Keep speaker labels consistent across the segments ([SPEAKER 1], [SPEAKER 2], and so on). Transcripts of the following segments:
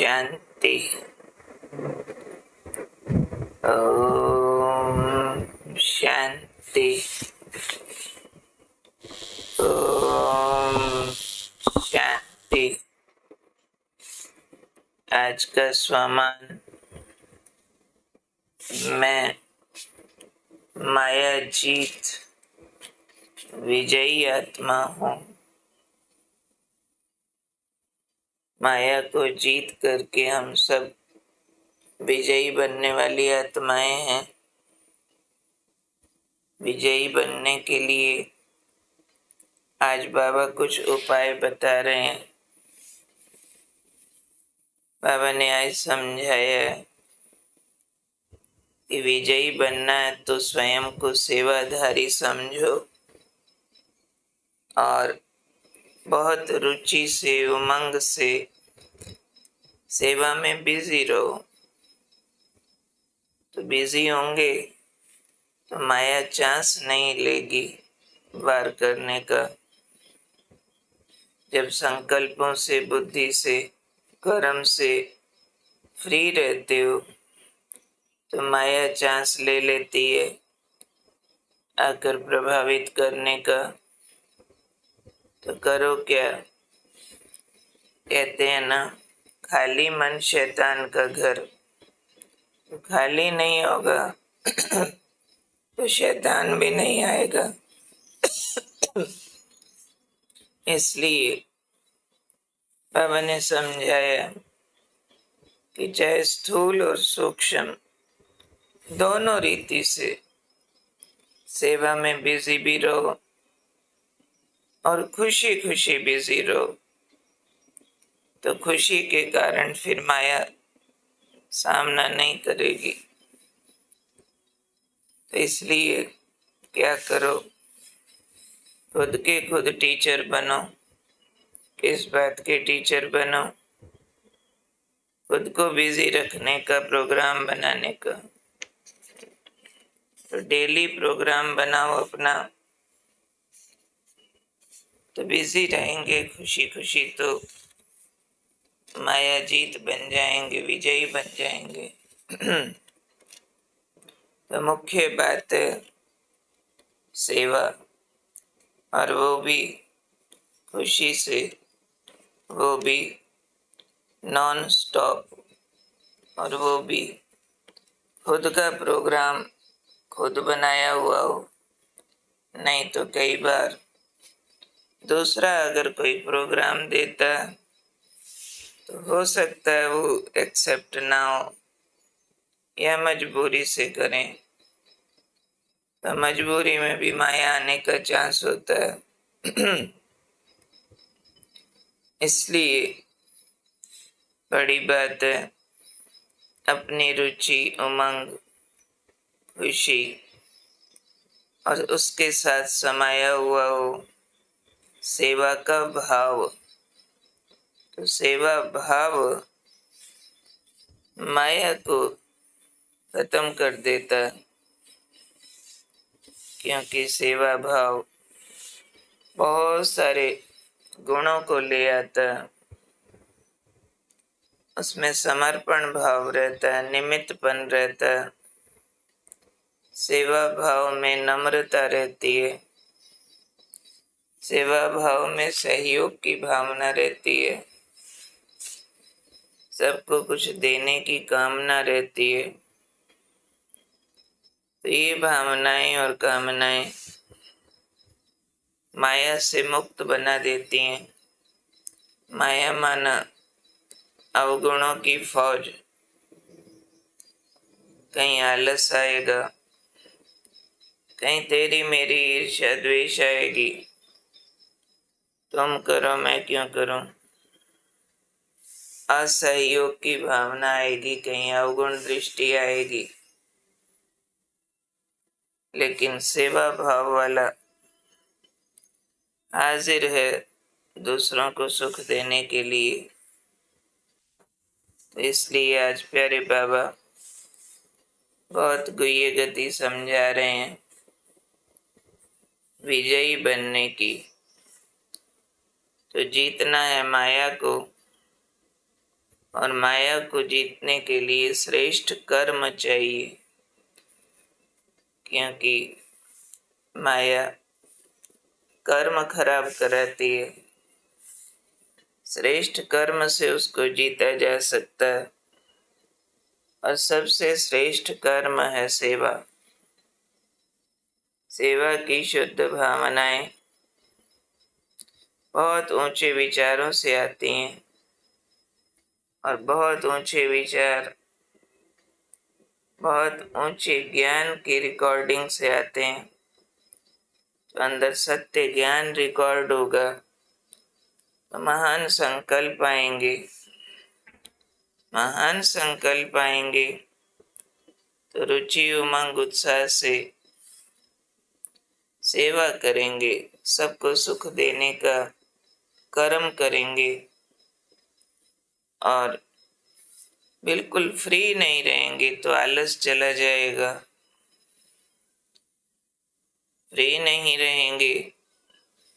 [SPEAKER 1] शांति। ओम शांति। ओम शांति। आज का स्वमान मैं माया जीत विजयी आत्मा हूँ। माया को जीत करके हम सब विजयी बनने वाली आत्माएं हैं। विजयी बनने के लिए आज बाबा कुछ उपाय बता रहे हैं। बाबा ने आज समझाया कि विजयी बनना है तो स्वयं को सेवाधारी समझो और बहुत रुचि से उमंग से सेवा में बिजी रहो। तो बिजी होंगे तो माया चांस नहीं लेगी वार करने का। जब संकल्पों से, बुद्धि से, कर्म से फ्री रहते हो तो माया चांस ले लेती है आकर प्रभावित करने का। तो करो क्या? कहते हैं ना, खाली मन शैतान का घर। तो खाली नहीं होगा तो शैतान भी नहीं आएगा। इसलिए बाबा ने समझाया कि चाहे स्थूल और सूक्ष्म दोनों रीति से सेवा में बिजी भी रहो और खुशी खुशी बिजी रहो। तो खुशी के कारण फिर माया सामना नहीं करेगी। तो इसलिए क्या करो, खुद के खुद टीचर बनो। किस बात के टीचर बनो? खुद को बिजी रखने का, प्रोग्राम बनाने का। तो डेली प्रोग्राम बनाओ अपना, तो बिजी रहेंगे खुशी खुशी। तो माया जीत बन जाएंगे, विजयी बन जाएंगे। तो मुख्य बात है सेवा, और वो भी खुशी से, वो भी नॉन स्टॉप, और वो भी खुद का प्रोग्राम खुद बनाया हुआ हो। नहीं तो कई बार दूसरा अगर कोई प्रोग्राम देता तो हो सकता है वो एक्सेप्ट ना हो या मजबूरी से करें। तो मजबूरी में भी माया आने का चांस होता है। इसलिए बड़ी बात है अपनी रुचि, उमंग, खुशी और उसके साथ समाया हुआ हो सेवा का भाव। तो सेवा भाव माया को खत्म कर देता है, क्योंकि सेवा भाव बहुत सारे गुणों को ले आता है। उसमें समर्पण भाव रहता है, निमित्तपन रहता है। सेवा भाव में नम्रता रहती है। सेवा भाव में सहयोग की भावना रहती है। सबको कुछ देने की कामना रहती है। तो ये भावनाएं और कामनाएं माया से मुक्त बना देती हैं। माया माना अवगुणों की फौज। कहीं आलस आएगा, कहीं तेरी मेरी ईर्ष्या द्वेष आएगी, तुम करो मैं क्यों करूं। असहयोग की भावना आएगी, कहीं अवगुण दृष्टि आएगी। लेकिन सेवा भाव वाला हाजिर है दूसरों को सुख देने के लिए। तो इसलिए आज प्यारे बाबा बहुत गुह्य गति समझा रहे हैं विजयी बनने की। तो जीतना है माया को, और माया को जीतने के लिए श्रेष्ठ कर्म चाहिए, क्योंकि माया कर्म खराब कराती है। श्रेष्ठ कर्म से उसको जीता जा सकता है, और सबसे श्रेष्ठ कर्म है सेवा। सेवा की शुद्ध भावनाएं बहुत ऊंचे विचारों से आती हैं, और बहुत ऊंचे विचार बहुत ऊंचे ज्ञान की रिकॉर्डिंग से आते हैं। तो अंदर सत्य ज्ञान रिकॉर्ड होगा, तो महान संकल्प आएंगे। महान संकल्प आएंगे तो रुचि उमंग उत्साह से सेवा करेंगे, सबको सुख देने का कर्म करेंगे, और बिल्कुल फ्री नहीं रहेंगे तो आलस चला जाएगा। फ्री नहीं रहेंगे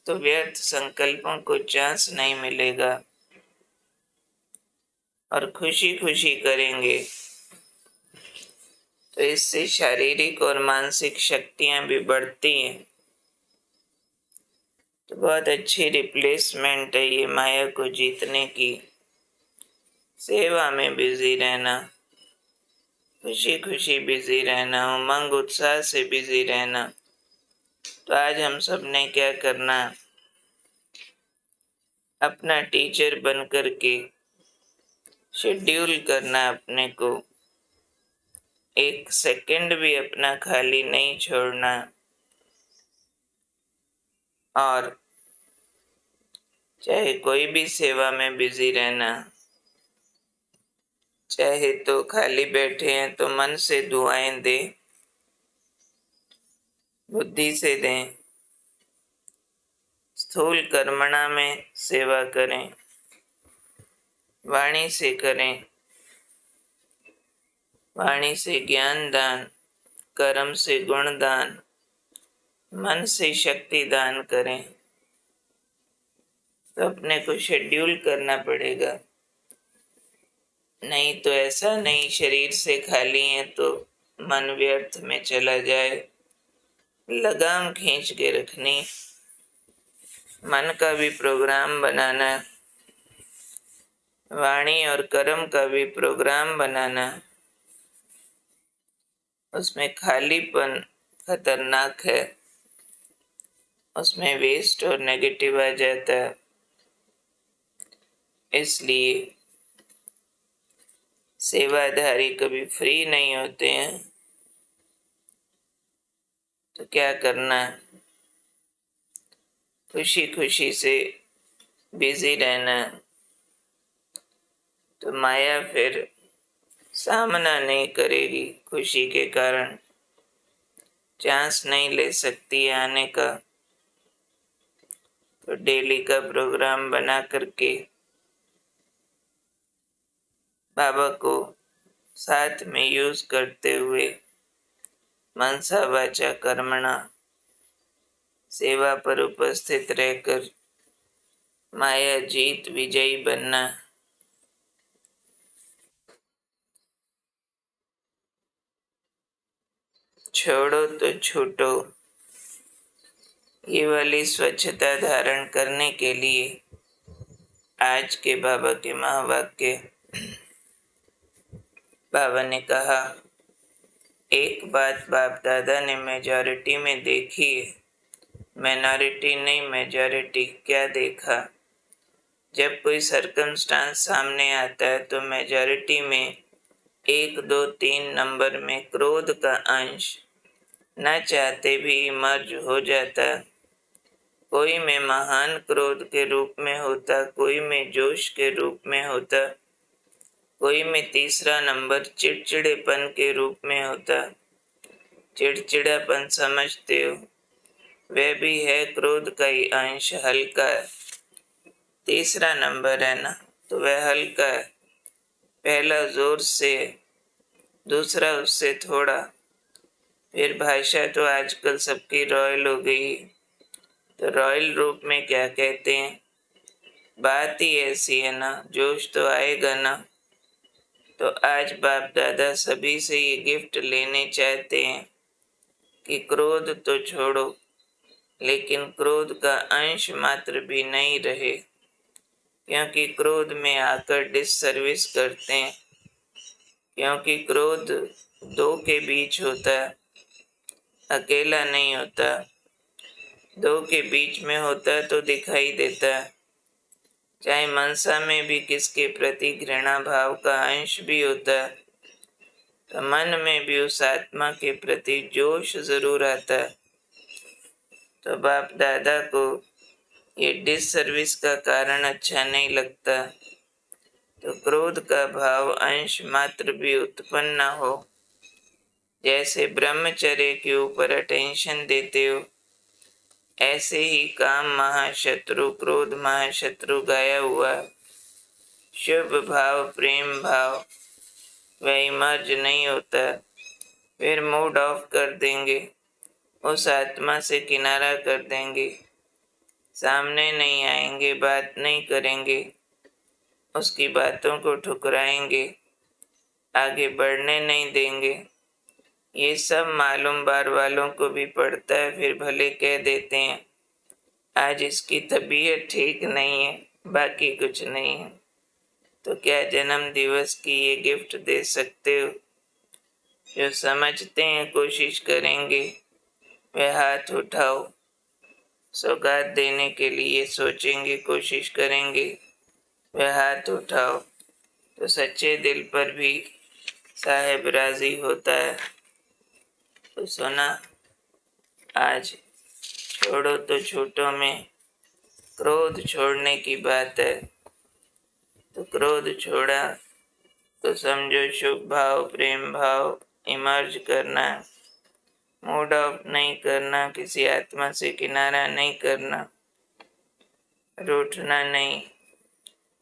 [SPEAKER 1] तो व्यर्थ संकल्पों को चांस नहीं मिलेगा, और खुशी खुशी करेंगे तो इससे शारीरिक और मानसिक शक्तियां भी बढ़ती हैं। तो बहुत अच्छी रिप्लेसमेंट है ये माया को जीतने की। सेवा में बिजी रहना, खुशी खुशी बिजी रहना, उमंग उत्साह से बिजी रहना। तो आज हम सब ने क्या करना, अपना टीचर बन कर के शेड्यूल करना अपने को। एक सेकंड भी अपना खाली नहीं छोड़ना, और चाहे कोई भी सेवा में बिजी रहना। चाहे तो खाली बैठे हैं तो मन से दुआएं दें, बुद्धि से दें। स्थूल कर्मणा में सेवा करें, वाणी से करें, वाणी से ज्ञान दान, कर्म से गुण दान, मन से शक्ति दान करें। तो अपने को शेड्यूल करना पड़ेगा, नहीं तो ऐसा नहीं शरीर से खाली है तो मन व्यर्थ में चला जाए। लगाम खींच के रखनी, मन का भी प्रोग्राम बनाना, वाणी और कर्म का भी प्रोग्राम बनाना। उसमें खालीपन खतरनाक है, उसमें वेस्ट और नेगेटिव आ जाता है। इसलिए सेवाधारी कभी फ्री नहीं होते हैं। तो क्या करना, खुशी खुशी से बिजी रहना। तो माया फिर सामना नहीं करेगी, खुशी के कारण चांस नहीं ले सकती आने का। तो डेली का प्रोग्राम बना करके बाबा को साथ में यूज करते हुए मनसा वाचा कर्मणा सेवा पर उपस्थित रहकर माया जीत विजयी बनना। छोड़ो तो छूटो, ये वाली स्वच्छता धारण करने के लिए आज के बाबा के महावाक्य। बाबा ने कहा, एक बात बाप दादा ने मेजॉरिटी में देखी है, माइनॉरिटी नहीं मेजॉरिटी। क्या देखा, जब कोई सर्कमस्टांस सामने आता है तो मेजॉरिटी में 1 2 3 नंबर में क्रोध का अंश न चाहते भी इमर्ज हो जाता। कोई में महान क्रोध के रूप में होता, कोई में जोश के रूप में होता, कोई में तीसरा नंबर चिड़चिड़ेपन के रूप में होता। चिड़चिड़ापन समझते हो, वह भी है क्रोध का ही अंश, हल्का है। तीसरा नंबर है ना, तो वह हल्का है। पहला जोर से, दूसरा उससे थोड़ा। फिर भाषा तो आजकल सबकी रॉयल हो गई, तो रॉयल रूप में क्या कहते हैं, बात ही ऐसी है ना, जोश तो आएगा ना। तो आज बाप दादा सभी से ये गिफ्ट लेने चाहते हैं कि क्रोध तो छोड़ो, लेकिन क्रोध का अंश मात्र भी नहीं रहे, क्योंकि क्रोध में आकर डिससर्विस करते हैं। क्योंकि क्रोध दो के बीच होता है, अकेला नहीं होता। दो के बीच में होता है तो दिखाई देता है। चाहे मनसा में भी किसके प्रति घृणा भाव का अंश भी होता है, तो मन में भी उस आत्मा के प्रति जोश जरूर आता है। तो बाप दादा को ये डिससर्विस का कारण अच्छा नहीं लगता। तो क्रोध का भाव अंश मात्र भी उत्पन्न न हो। जैसे ब्रह्मचर्य के ऊपर अटेंशन देते हो, ऐसे ही काम महाशत्रु, क्रोध महाशत्रु गाया हुआ शुभ भाव, प्रेम भाव वह इमर्ज नहीं होता, फिर मूड ऑफ कर देंगे, उस आत्मा से किनारा कर देंगे, सामने नहीं आएंगे, बात नहीं करेंगे, उसकी बातों को ठुकराएंगे, आगे बढ़ने नहीं देंगे। ये सब मालूम बार वालों को भी पड़ता है, फिर भले कह देते हैं आज इसकी तबीयत ठीक नहीं है, बाकी कुछ नहीं है। तो क्या जन्म दिवस की ये गिफ्ट दे सकते हो? जो समझते हैं कोशिश करेंगे, वह हाथ उठाओ। सौगात देने के लिए सोचेंगे, कोशिश करेंगे, वह हाथ उठाओ। तो सच्चे दिल पर भी साहेब राजी होता है। तो सुना, आज छोड़ो तो छोटों में क्रोध छोड़ने की बात है। तो क्रोध छोड़ा तो समझो शुभ भाव, प्रेम भाव इमर्ज करना, मूड ऑफ नहीं करना, किसी आत्मा से किनारा नहीं करना, रूठना नहीं,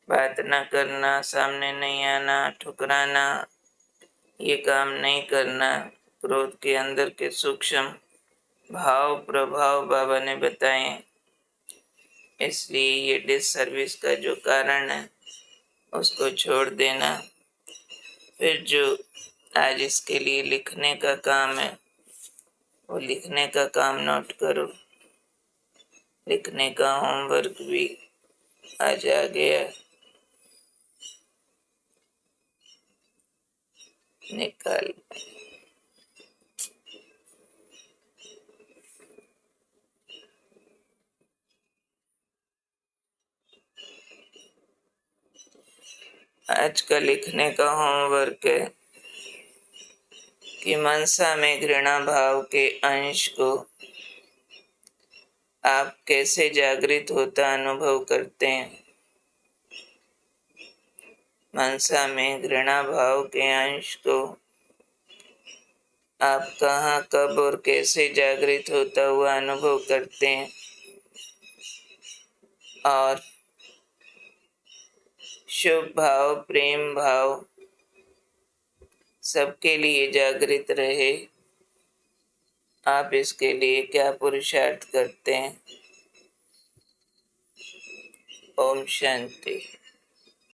[SPEAKER 1] बात न करना, सामने नहीं आना, ठुकराना, ये काम नहीं करना। क्रोध के अंदर के सूक्ष्म भाव प्रभाव बाबा ने बताए। इसलिए ये डिससर्विस का जो कारण है उसको छोड़ देना। फिर जो आज इसके लिए लिखने का काम है, वो लिखने का काम नोट करो। लिखने का होमवर्क भी आज आ गया, निकाल। आज का लिखने का होमवर्क है कि मनसा में घृणा भाव के अंश को आप कैसे जागृत होता अनुभव करते हैं। मनसा में घृणा भाव के अंश को आप कहाँ, कब और कैसे जागृत होता हुआ अनुभव करते हैं, और शुभ भाव, प्रेम भाव सबके लिए जागृत रहे, आप इसके लिए क्या पुरुषार्थ करते हैं। ओम शांति।